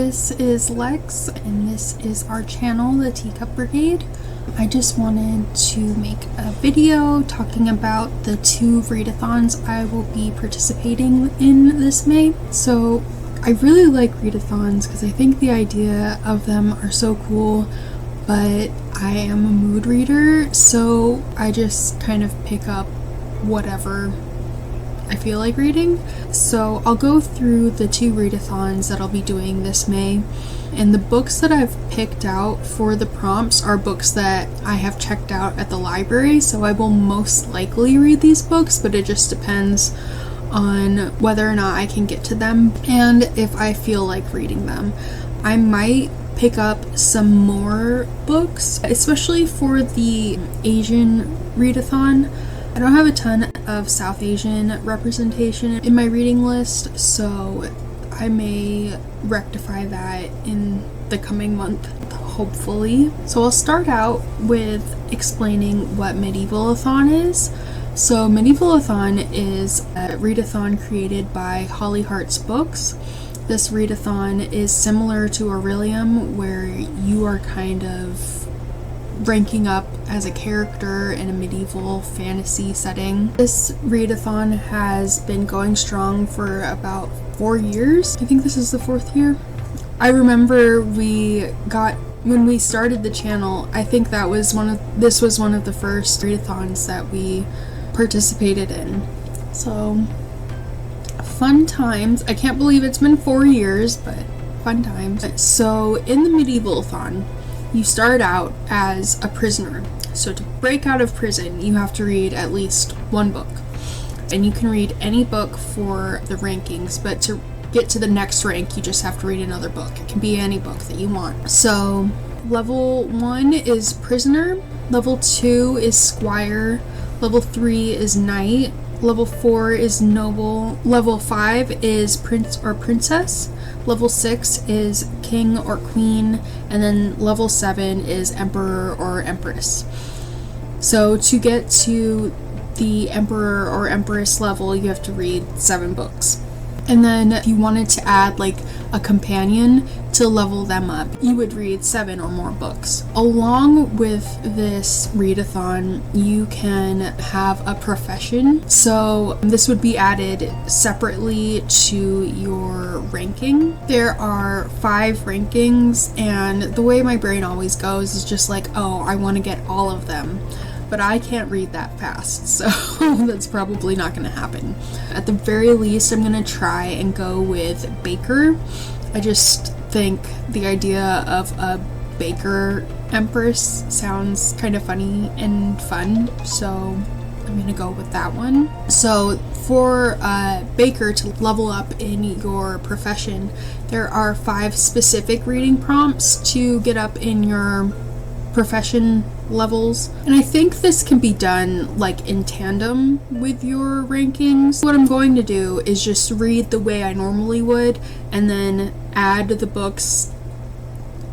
this is Lex, and this is our channel, the Teacup Brigade. I just wanted to make a video talking about the 2 read-a-thons I will be participating in this May. So I really like read-a-thons because I think the idea of them are so cool, but I am a mood reader, so I just kind of pick up whatever I feel like reading. So I'll go through the 2 read-a-thons that I'll be doing this May, and the books that I've picked out for the prompts are books that I have checked out at the library, so I will most likely read these books, but it just depends on whether or not I can get to them and if I feel like reading them. I might pick up some more books, especially for the Asian read-a-thon. I don't have a ton of South Asian representation in my reading list, so I may rectify that in the coming month, hopefully. So I'll start out with explaining what Medieval-a-thon is. So Medieval-a-thon is a read-a-thon created by Holly Hart's Books. This read-a-thon is similar to Aurelium, where you are kind of ranking up as a character in a medieval fantasy setting. This read-a-thon has been going strong for about 4 years. I think this is the 4th year. I remember when we started the channel, I think this was one of the first read-a-thons that we participated in. So fun times. I can't believe it's been 4 years, but fun times. So in the Medieval-a-thon, you start out as a prisoner. So to break out of prison, you have to read at least 1 book. And you can read any book for the rankings, but to get to the next rank, you just have to read another book. It can be any book that you want. So level 1 is prisoner, level 2 is squire, level 3 is knight, level 4 is noble, level 5 is prince or princess, level 6 is king or queen, and then level 7 is emperor or empress. So to get to the emperor or empress level, you have to read 7 books. And then if you wanted to add like a companion to level them up, you would read 7 or more books. Along with this read-a-thon, you can have a profession. So this would be added separately to your ranking. There are 5 rankings, and the way my brain always goes is just like, oh, I want to get all of them. But I can't read that fast, so that's probably not going to happen. At the very least, I'm going to try and go with Baker. I just think the idea of a Baker Empress sounds kind of funny and fun, so I'm going to go with that one. So for Baker to level up in your profession, there are 5 specific reading prompts to get up in your profession levels, and I think this can be done like in tandem with your rankings. What I'm going to do is just read the way I normally would and then add the books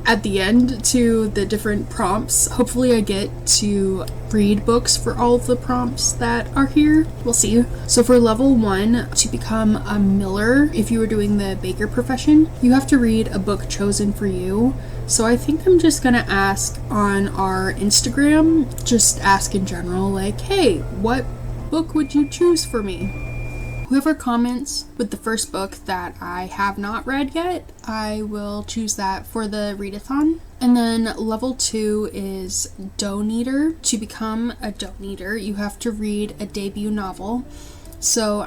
at the end to the different prompts. Hopefully I get to read books for all of the prompts that are here. We'll see. So for level 1, to become a miller, if you were doing the baker profession, you have to read a book chosen for you. So I think I'm just gonna ask on our Instagram, just ask in general, like, hey, what book would you choose for me? Whoever comments with the first book that I have not read yet, I will choose that for the read-a-thon. And then level 2 is Dough Kneader. To become a dough kneader, you have to read a debut novel. So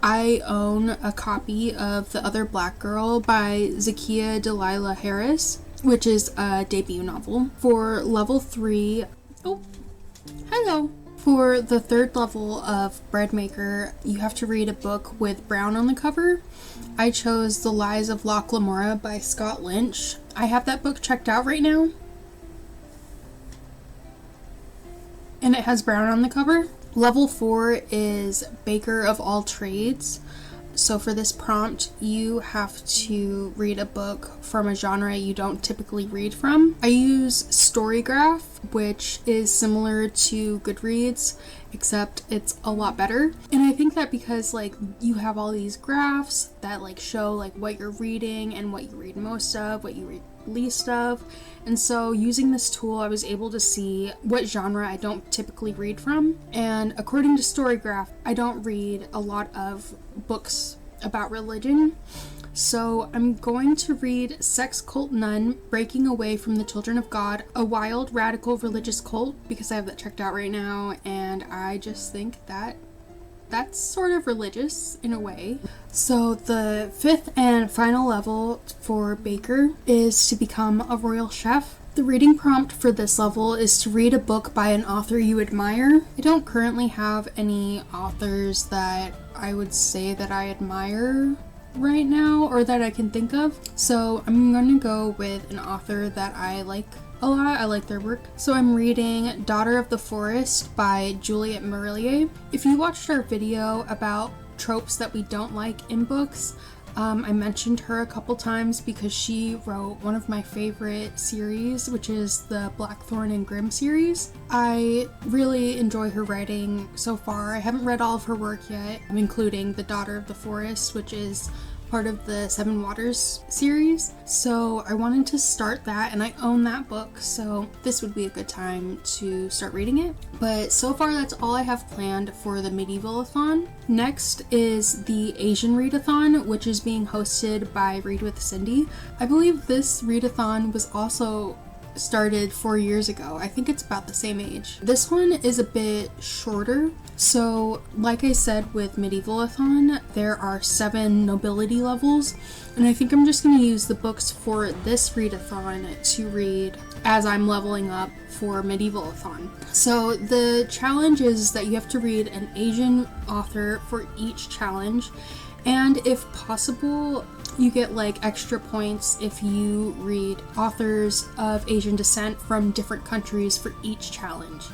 I own a copy of The Other Black Girl by Zakiya Delilah Harris, which is a debut novel. For level 3, oh, hello. For the 3rd level of Bread Maker, you have to read a book with brown on the cover. I chose The Lies of Locke Lamora by Scott Lynch. I have that book checked out right now, and it has brown on the cover. Level 4 is Baker of All Trades. So for this prompt, you have to read a book from a genre you don't typically read from. I use StoryGraph, which is similar to Goodreads, except it's a lot better. And I think that because like you have all these graphs that like show like what you're reading and what you read most of, what you read least of. And so using this tool, I was able to see what genre I don't typically read from. And according to StoryGraph, I don't read a lot of books about religion. So I'm going to read Sex Cult Nun, Breaking Away from the Children of God, a wild, radical religious cult, because I have that checked out right now, and I just think that that's sort of religious in a way. So the 5th and final level for Baker is to become a royal chef. The reading prompt for this level is to read a book by an author you admire. I don't currently have any authors that I would say that I admire right now or that I can think of. So I'm going to go with an author that I like a lot. I like their work. So I'm reading Daughter of the Forest by Juliet Marillier. If you watched our video about tropes that we don't like in books, I mentioned her a couple times because she wrote one of my favorite series, which is the Blackthorn and Grimm series. I really enjoy her writing so far. I haven't read all of her work yet, including The Daughter of the Forest, which is part of the Seven Waters series. So I wanted to start that, and I own that book, so this would be a good time to start reading it. But so far that's all I have planned for the Medieval-a-thon. Next is the Asian Read-a-thon, which is being hosted by Read with Cindy. I believe this Read-a-thon was also started 4 years ago. I think it's about the same age. This one is a bit shorter. So like I said with Medieval-a-thon, there are 7 nobility levels, and I think I'm just going to use the books for this Read-a-thon to read as I'm leveling up for Medieval-a-thon. So the challenge is that you have to read an Asian author for each challenge, and if possible, you get like extra points if you read authors of Asian descent from different countries for each challenge.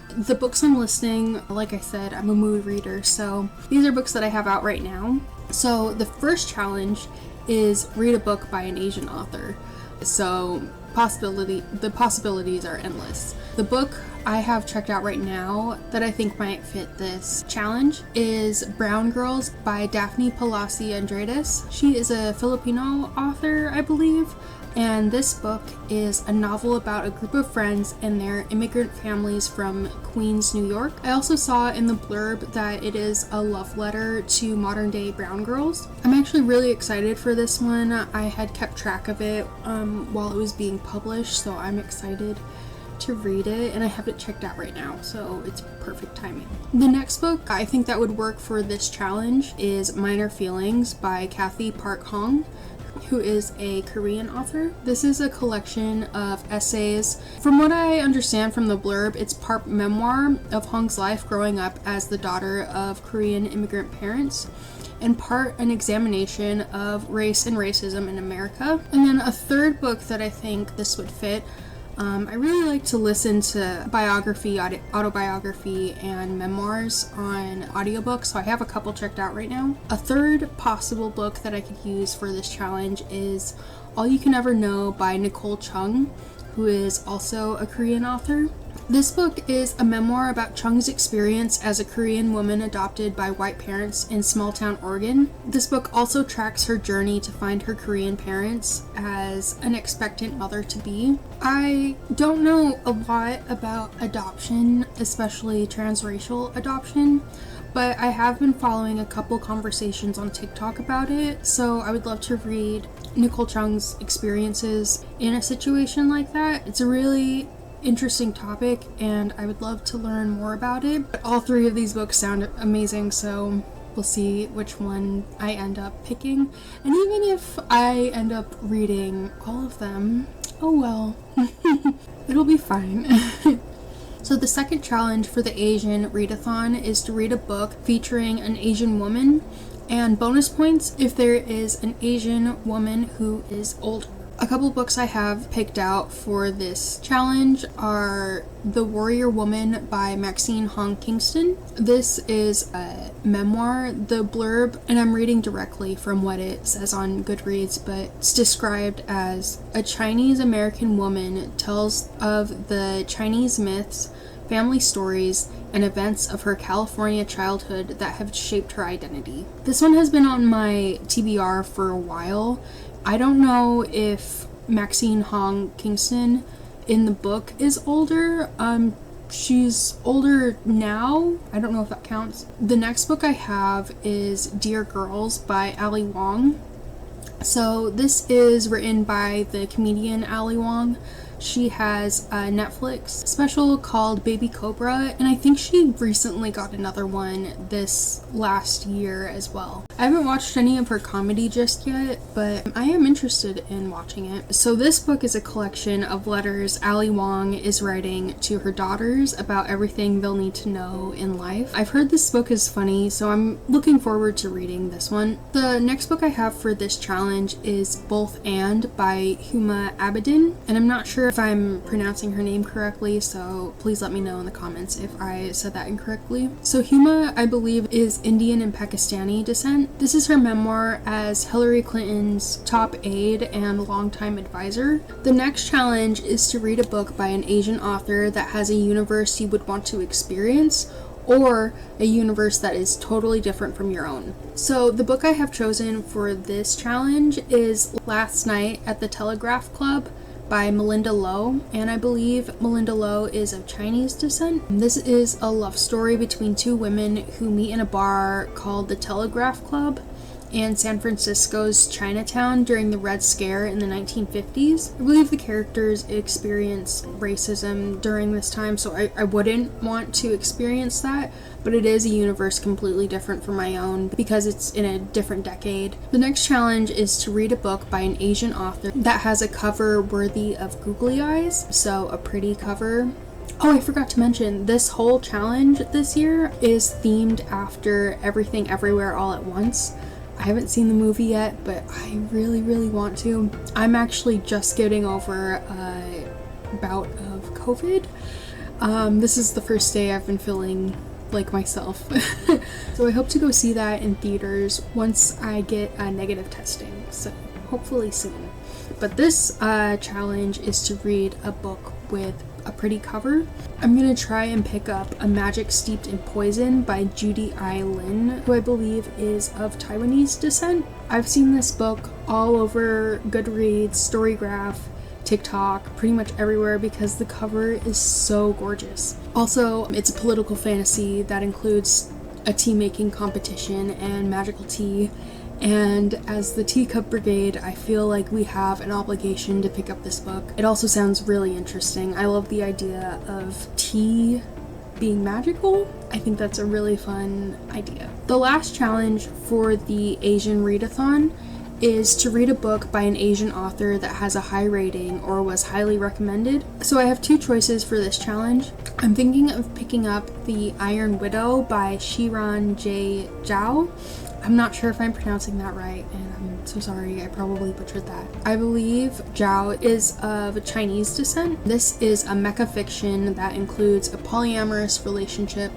The books I'm listing, like I said, I'm a mood reader, so these are books that I have out right now. So the first challenge is read a book by an Asian author. So the possibilities are endless. The book I have checked out right now that I think might fit this challenge is Brown Girls by Daphne Palasi Andredes. She is a Filipino author, I believe, and this book is a novel about a group of friends and their immigrant families from Queens, New York. I also saw in the blurb that it is a love letter to modern day brown girls. I'm actually really excited for this one. I had kept track of it while it was being published, so I'm excited to read it, and I have it checked out right now, so it's perfect timing. The next book I think that would work for this challenge is Minor Feelings by Kathy Park Hong, who is a Korean author. This is a collection of essays. From what I understand from the blurb, it's part memoir of Hong's life growing up as the daughter of Korean immigrant parents, and part an examination of race and racism in America. And then a third book that I think this would fit, I really like to listen to biography, autobiography, and memoirs on audiobooks, so I have a couple checked out right now. A third possible book that I could use for this challenge is All You Can Ever Know by Nicole Chung, who is also a Korean author. This book is a memoir about Chung's experience as a Korean woman adopted by white parents in small-town Oregon. This book also tracks her journey to find her Korean parents as an expectant mother-to-be. I don't know a lot about adoption, especially transracial adoption, but I have been following a couple conversations on TikTok about it, so I would love to read Nicole Chung's experiences in a situation like that. It's a really interesting topic, and I would love to learn more about it. But all 3 of these books sound amazing, so we'll see which one I end up picking. And even if I end up reading all of them, oh well, it'll be fine. So the second challenge for the Asian Read-a-thon is to read a book featuring an Asian woman, and bonus points if there is an Asian woman who is older. A couple books I have picked out for this challenge are The Warrior Woman by Maxine Hong Kingston. This is a memoir, the blurb, and I'm reading directly from what it says on Goodreads, but it's described as a Chinese American woman tells of the Chinese myths, family stories, and events of her California childhood that have shaped her identity. This one has been on my TBR for a while. I don't know if Maxine Hong Kingston in the book is older. She's older now. I don't know if that counts. The next book I have is Dear Girls by Ali Wong. So this is written by the comedian Ali Wong. She has a Netflix special called Baby Cobra, and I think she recently got another one this last year as well. I haven't watched any of her comedy just yet, but I am interested in watching it. So this book is a collection of letters Ali Wong is writing to her daughters about everything they'll need to know in life. I've heard this book is funny, so I'm looking forward to reading this one. The next book I have for this challenge is Both And by Huma Abedin, and I'm not sure if I'm pronouncing her name correctly, so please let me know in the comments if I said that incorrectly. So Huma, I believe, is Indian and Pakistani descent. This is her memoir as Hillary Clinton's top aide and longtime advisor. The next challenge is to read a book by an Asian author that has a universe you would want to experience, or a universe that is totally different from your own. So the book I have chosen for this challenge is Last Night at the Telegraph Club by Melinda Lo, and I believe Melinda Lo is of Chinese descent. This is a love story between two women who meet in a bar called the Telegraph Club in San Francisco's Chinatown during the Red Scare in the 1950s. I believe the characters experienced racism during this time, so I wouldn't want to experience that, but it is a universe completely different from my own because it's in a different decade. The next challenge is to read a book by an Asian author that has a cover worthy of googly eyes, so a pretty cover. Oh, I forgot to mention, this whole challenge this year is themed after Everything Everywhere All at Once. I haven't seen the movie yet, but I really, really want to. I'm actually just getting over a bout of COVID. This is the first day I've been feeling like myself. So I hope to go see that in theaters once I get negative testing, so hopefully soon. But this challenge is to read a book with a pretty cover. I'm gonna try and pick up A Magic Steeped in Poison by Judy I. Lin, who I believe is of Taiwanese descent. I've seen this book all over Goodreads, StoryGraph, TikTok, pretty much everywhere because the cover is so gorgeous. Also, it's a political fantasy that includes a tea making competition and magical tea. And as the Teacup Brigade, I feel like we have an obligation to pick up this book. It also sounds really interesting. I love the idea of tea being magical. I think that's a really fun idea. The last challenge for the Asian Read-a-thon is to read a book by an Asian author that has a high rating or was highly recommended. So I have two choices for this challenge. I'm thinking of picking up The Iron Widow by Shiran J. Zhao. I'm not sure if I'm pronouncing that right, and I'm so sorry, I probably butchered that. I believe Zhao is of Chinese descent. This is a mecha fiction that includes a polyamorous relationship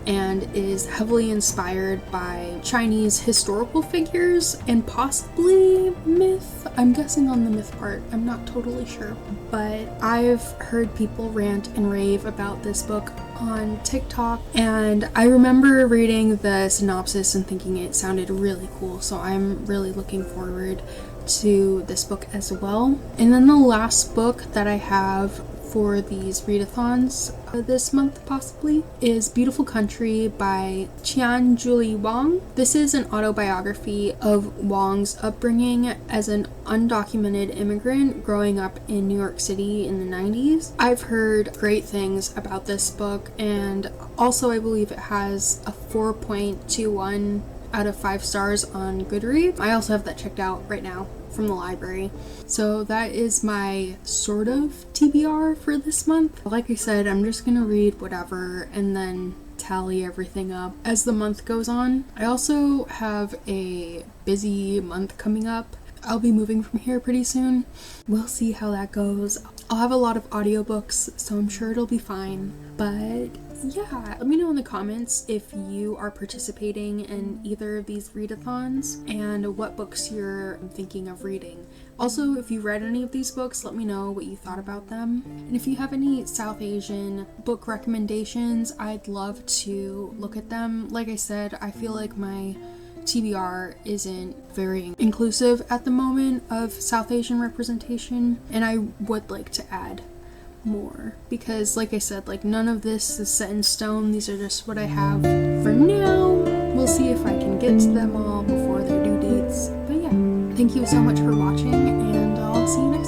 and is heavily inspired by Chinese historical figures and possibly myth. I'm guessing on the myth part, I'm not totally sure. But I've heard people rant and rave about this book on TikTok, and I remember reading the synopsis and thinking it sounded really cool, so I'm really looking forward to this book as well. And then the last book that I have for these readathons this month possibly is Beautiful Country by Qian Julie Wang. This is an autobiography of Wang's upbringing as an undocumented immigrant growing up in New York City in the 90s. I've heard great things about this book, and also I believe it has a 4.21 out of 5 stars on Goodreads. I also have that checked out right now from the library. So that is my sort of TBR for this month. Like I said, I'm just gonna read whatever and then tally everything up as the month goes on. I also have a busy month coming up. I'll be moving from here pretty soon. We'll see how that goes. I'll have a lot of audiobooks, so I'm sure it'll be fine. But yeah, let me know in the comments if you are participating in either of these readathons and what books you're thinking of reading. Also, if you read any of these books, let me know what you thought about them. And if you have any South Asian book recommendations, I'd love to look at them. Like I said, I feel like my TBR isn't very inclusive at the moment of South Asian representation, and I would like to add more because, like I said, like none of this is set in stone. These are just what I have for now. We'll see if I can get to them all before their due dates. But yeah, thank you so much for watching, and I'll see you next time.